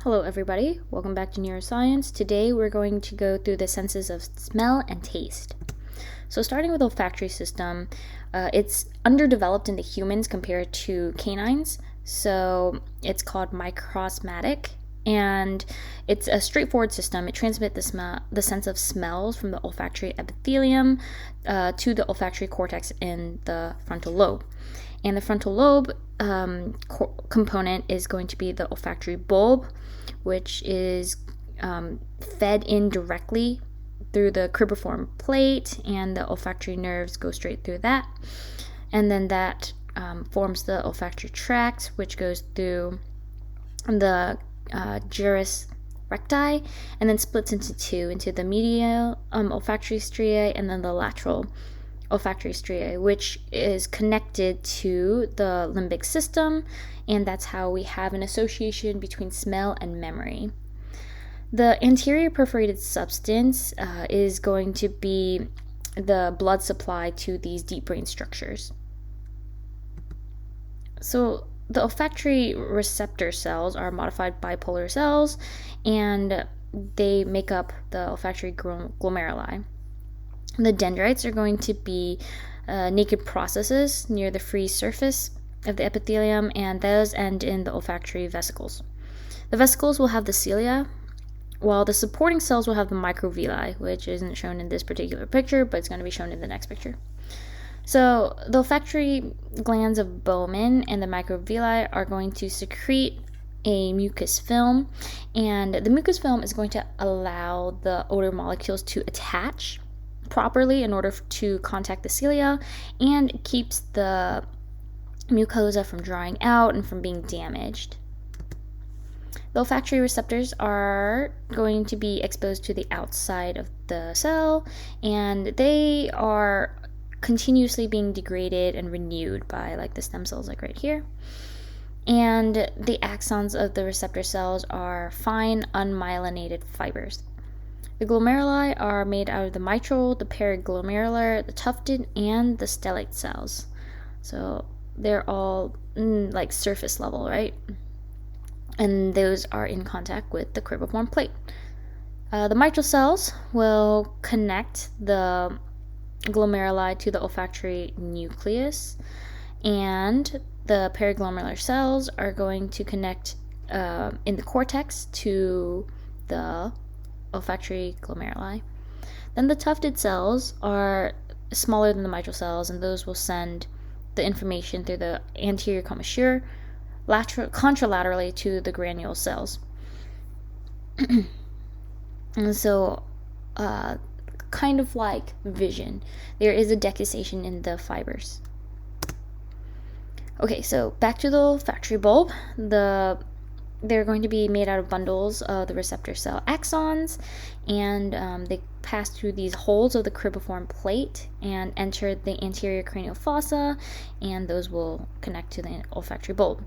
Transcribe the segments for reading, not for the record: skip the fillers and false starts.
Hello everybody, welcome back to Neuroscience. Today we're going to go through the senses of smell and taste. So starting with the olfactory system, it's underdeveloped in the humans compared to canines. So it's called microsmatic, and it's a straightforward system. It transmits the sense of smells from the olfactory epithelium to the olfactory cortex in the frontal lobe. And the frontal lobe component is going to be the olfactory bulb, which is fed in directly through the cribriform plate, and the olfactory nerves go straight through that. And then that forms the olfactory tract, which goes through the gyrus recti, and then splits into two, into the medial olfactory striae and then the lateral olfactory striae, which is connected to the limbic system, and that's how we have an association between smell and memory. The anterior perforated substance is going to be the blood supply to these deep brain structures. So the olfactory receptor cells are modified bipolar cells, and they make up the olfactory glomeruli. The dendrites are going to be naked processes near the free surface of the epithelium, and those end in the olfactory vesicles. The vesicles will have the cilia, while the supporting cells will have the microvilli, which isn't shown in this particular picture, but it's going to be shown in the next picture. So the olfactory glands of Bowman and the microvilli are going to secrete a mucus film, and the mucus film is going to allow the odor molecules to attach properly in order to contact the cilia, and keeps the mucosa from drying out and from being damaged. The olfactory receptors are going to be exposed to the outside of the cell, and they are continuously being degraded and renewed by like the stem cells, like right here. And the axons of the receptor cells are fine unmyelinated fibers. The glomeruli are made out of the mitral, the periglomerular, the tufted, and the stellate cells. So they're all like surface level, right? And those are in contact with the cribriform plate. The mitral cells will connect the glomeruli to the olfactory nucleus, and the periglomerular cells are going to connect in the cortex to the olfactory glomeruli. Then the tufted cells are smaller than the mitral cells, and those will send the information through the anterior commissure contralaterally to the granule cells. And so kind of like vision, there is a decussation in the fibers. Okay, so back to the olfactory bulb. They're going to be made out of bundles of the receptor cell axons, and they pass through these holes of the cribriform plate and enter the anterior cranial fossa, and those will connect to the olfactory bulb.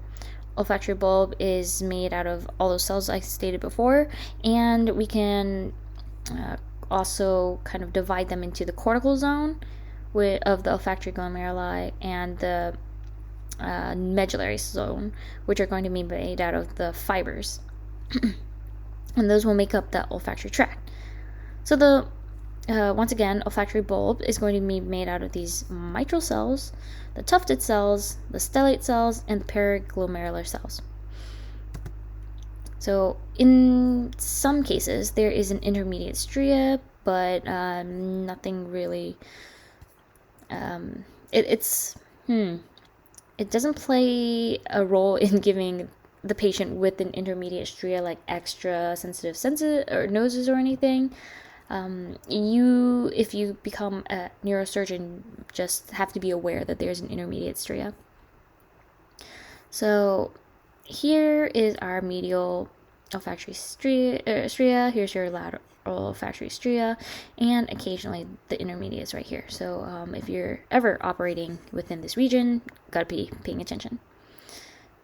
Olfactory bulb is made out of all those cells I stated before, and we can also kind of divide them into the cortical zone of the olfactory glomeruli and the medullary zone, which are going to be made out of the fibers. And those will make up the olfactory tract. So the once again, olfactory bulb is going to be made out of these mitral cells, the tufted cells, the stellate cells, and the periglomerular cells. So in some cases, there is an intermediate stria, but nothing really. It doesn't play a role in giving the patient with an intermediate stria like extra sensitive senses or noses or anything. If you become a neurosurgeon, just have to be aware that there's an intermediate stria. So here is our medial olfactory stria. Here's your lateral olfactory stria, and occasionally the intermediates right here. So if you're ever operating within this region, gotta be paying attention.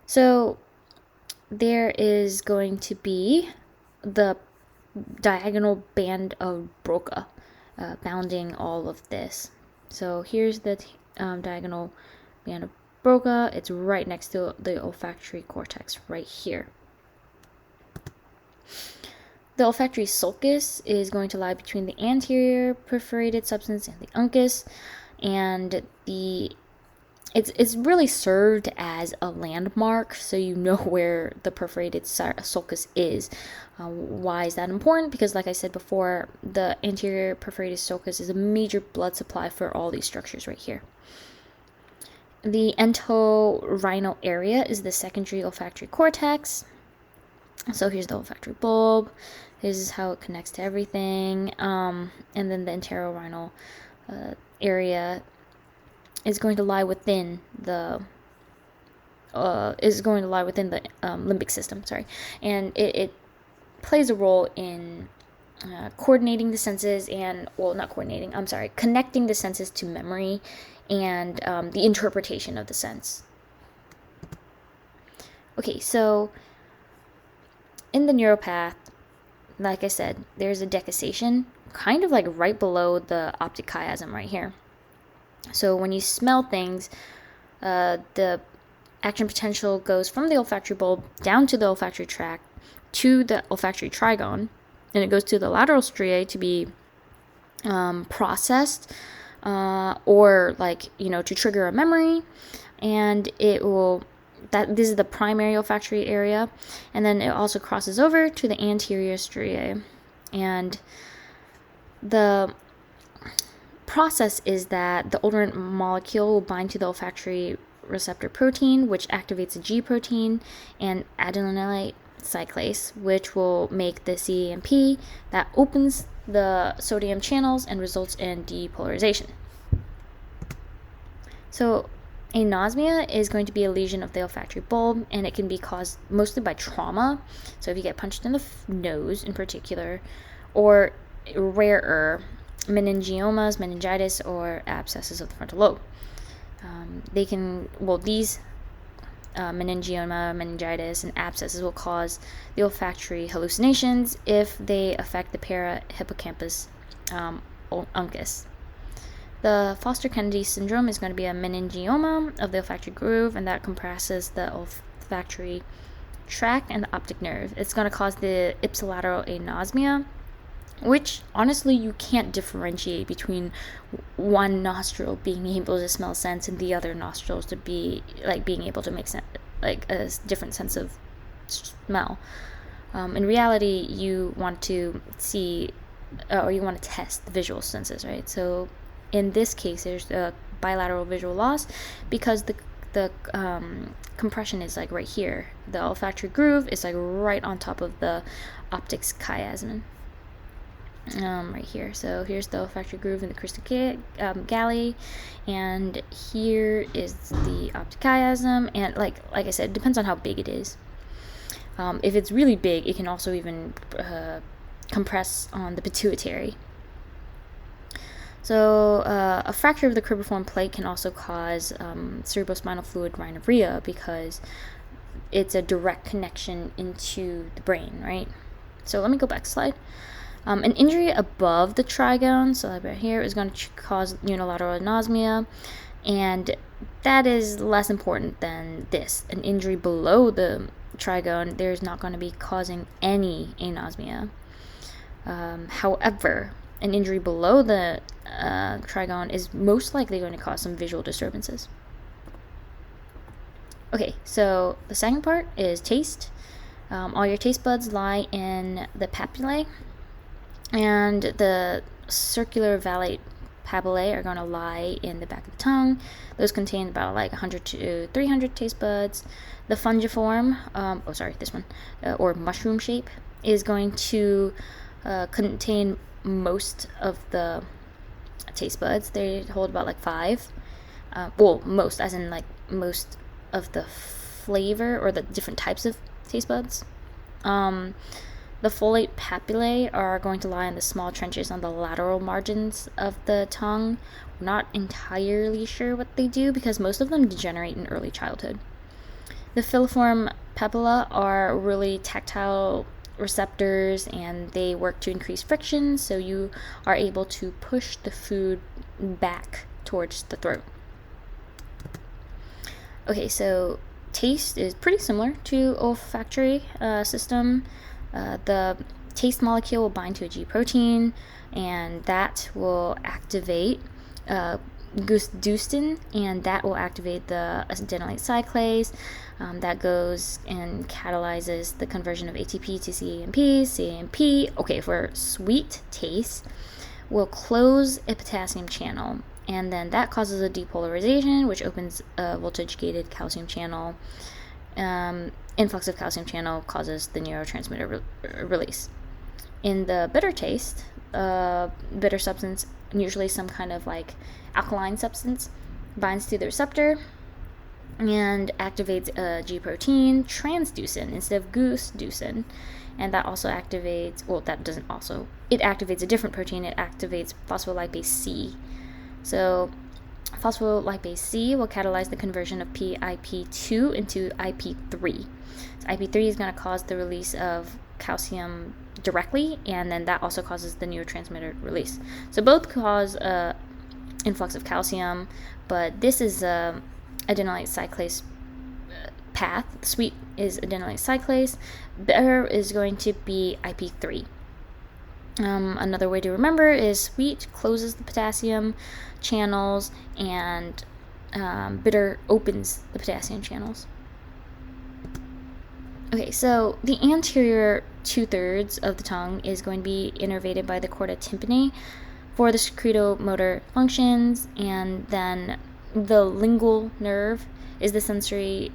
So there is going to be the diagonal band of Broca bounding all of this. So here's the diagonal band of Broca. It's right next to the olfactory cortex right here. The olfactory sulcus is going to lie between the anterior perforated substance and the uncus, and it's really served as a landmark, so you know where the perforated sulcus is. Why is that important? Because, like I said before, the anterior perforated sulcus is a major blood supply for all these structures right here. The entorhinal area is the secondary olfactory cortex. So here's the olfactory bulb. This is how it connects to everything. And then the entorhinal area is going to lie within the limbic system. Sorry, and it plays a role in coordinating the senses and connecting the senses to memory and the interpretation of the sense. Okay, so in the neuropath, like I said, there's a decussation kind of like right below the optic chiasm right here. So when you smell things, the action potential goes from the olfactory bulb down to the olfactory tract to the olfactory trigone, and it goes to the lateral striae to be processed or to trigger a memory, and this is the primary olfactory area, and then it also crosses over to the anterior striae. And the process is that the odorant molecule will bind to the olfactory receptor protein, which activates a G protein and adenylate cyclase, which will make the CAMP that opens the sodium channels and results in depolarization. So anosmia is going to be a lesion of the olfactory bulb, and it can be caused mostly by trauma. So if you get punched in the nose in particular, or rarer, meningiomas, meningitis, or abscesses of the frontal lobe. These meningioma, meningitis, and abscesses will cause the olfactory hallucinations if they affect the parahippocampus uncus. The Foster-Kennedy syndrome is going to be a meningioma of the olfactory groove, and that compresses the olfactory tract and the optic nerve. It's going to cause the ipsilateral anosmia, which honestly you can't differentiate between one nostril being able to smell scents and the other nostrils to be being able to make a different sense of smell. In reality, you want to see or you want to test the visual senses, right? So in this case, there's a bilateral visual loss because the compression is right here. The olfactory groove is right on top of the optic chiasm. Right here. So here's the olfactory groove in the crystal galley, and here is the optic chiasm. And like I said, it depends on how big it is. If it's really big, it can also even compress on the pituitary. So a fracture of the cribriform plate can also cause cerebrospinal fluid rhinorrhea because it's a direct connection into the brain, right? So let me go back a slide. An injury above the trigone, so right here, is going to cause unilateral anosmia, and that is less important than this. An injury below the trigone, there's not going to be causing any anosmia. However, an injury below the trigone is most likely going to cause some visual disturbances. Okay, so the second part is taste. All your taste buds lie in the papillae, and the circular valate papillae are going to lie in the back of the tongue. Those contain about 100 to 300 taste buds. The fungiform, this one, or mushroom shape, is going to contain most of the taste buds. They hold about 5. Most, as in most of the flavor or the different types of taste buds. The folate papillae are going to lie in the small trenches on the lateral margins of the tongue. We're not entirely sure what they do because most of them degenerate in early childhood. The filiform papilla are really tactile receptors, and they work to increase friction, so you are able to push the food back towards the throat. Okay, so taste is pretty similar to olfactory system. The taste molecule will bind to a G protein, and that will activate gustatory, and that will activate the adenylate cyclase. That goes and catalyzes the conversion of ATP to CAMP. CAMP, okay, for sweet taste, will close a potassium channel, and then that causes a depolarization, which opens a voltage-gated calcium channel. Influx of calcium channel causes the neurotransmitter release. In the bitter taste, bitter substance, usually some kind of like alkaline substance, binds to the receptor and activates a G protein, transducin, instead of gustatory, and that also activates, well, that doesn't also, it activates a different protein. It activates phospholipase C. So phospholipase C will catalyze the conversion of PIP2 into IP3. So IP3 is going to cause the release of calcium directly, and then that also causes the neurotransmitter release. So both cause influx of calcium, but this is adenylate cyclase path. Sweet is adenylate cyclase. Bitter is going to be IP3. Another way to remember is sweet closes the potassium channels, and bitter opens the potassium channels. Okay, so the anterior 2/3 of the tongue is going to be innervated by the chorda tympani for the secretomotor functions, and then the lingual nerve is the sensory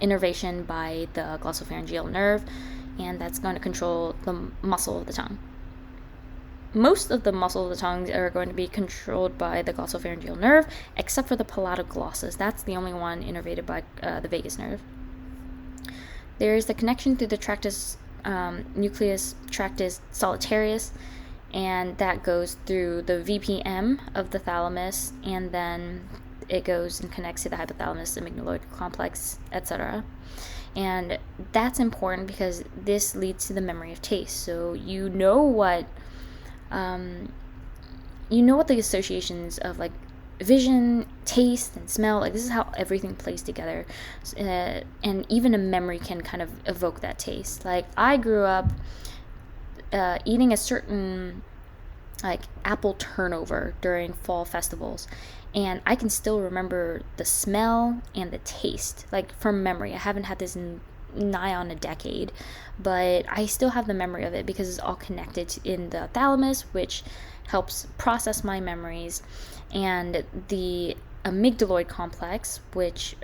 innervation by the glossopharyngeal nerve, and that's going to control the muscle of the tongue. Most of the muscle of the tongue are going to be controlled by the glossopharyngeal nerve, except for the palatoglossus. That's the only one innervated by the vagus nerve. There is the connection through the tractus nucleus tractus solitarius, and that goes through the VPM of the thalamus, and then it goes and connects to the hypothalamus, amygdaloid complex, etc. And that's important because this leads to the memory of taste. So you know what the associations of like vision, taste, and smell, like this is how everything plays together, and even a memory can kind of evoke that taste. Like I grew up eating a certain like apple turnover during fall festivals, and I can still remember the smell and the taste, like from memory. I haven't had this in nigh on a decade, but I still have the memory of it because it's all connected in the thalamus, which helps process my memories, and the amygdaloid complex, which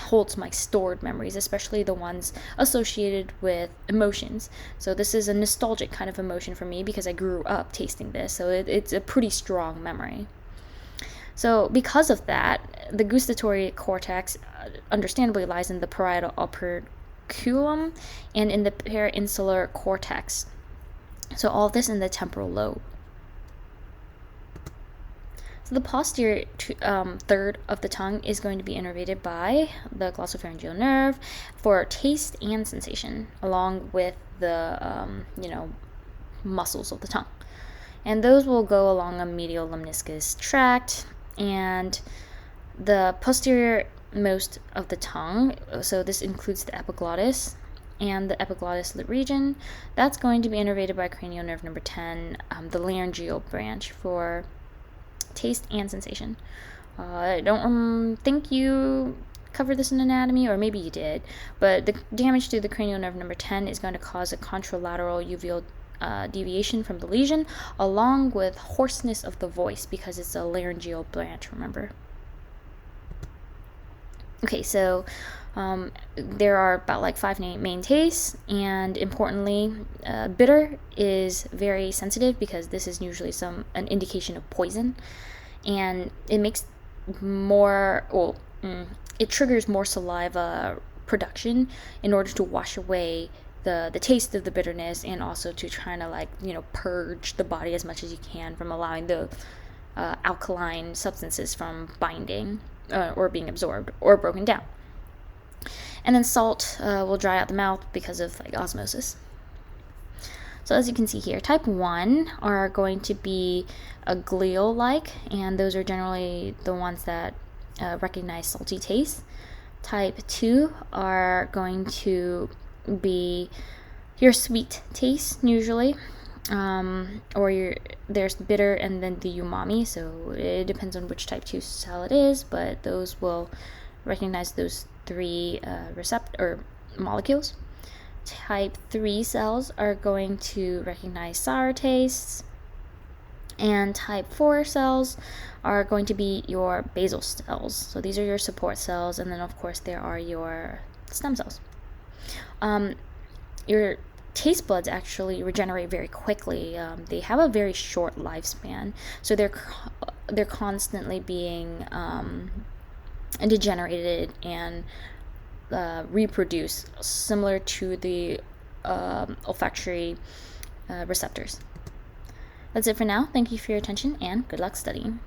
holds my stored memories, especially the ones associated with emotions. So this is a nostalgic kind of emotion for me because I grew up tasting this, so it's a pretty strong memory. So because of that, the gustatory cortex understandably lies in the parietal operculum and in the perinsular cortex. So all of this in the temporal lobe. So the posterior third of the tongue is going to be innervated by the glossopharyngeal nerve for taste and sensation, along with the muscles of the tongue. And those will go along a medial lemniscus tract, and the posterior most of the tongue, so this includes the epiglottis and the epiglottis region, that's going to be innervated by cranial nerve number 10, the laryngeal branch, for taste and sensation. I don't think you covered this in anatomy, or maybe you did, but the damage to the cranial nerve number 10 is going to cause a contralateral uveal deviation from the lesion, along with hoarseness of the voice because it's a laryngeal branch, remember. Okay, so there are about like 5 main tastes, and importantly, bitter is very sensitive because this is usually an indication of poison, and it makes it triggers more saliva production in order to wash away the taste of the bitterness, and also to try to purge the body as much as you can from allowing the alkaline substances from binding or being absorbed or broken down. And then salt will dry out the mouth because of osmosis. So as you can see here, type 1 are going to be a glial-like, and those are generally the ones that recognize salty taste. Type 2 are going to be your sweet taste usually, there's bitter and then the umami. So it depends on which type 2 cell it is, but those will recognize those three molecules. Type 3 cells are going to recognize sour tastes, and type 4 cells are going to be your basal cells. So these are your support cells, and then of course there are your stem cells. Your taste buds actually regenerate very quickly. They have a very short lifespan, so they're constantly being degenerated and reproduce, similar to the olfactory receptors. That's it for now. Thank you for your attention, and good luck studying.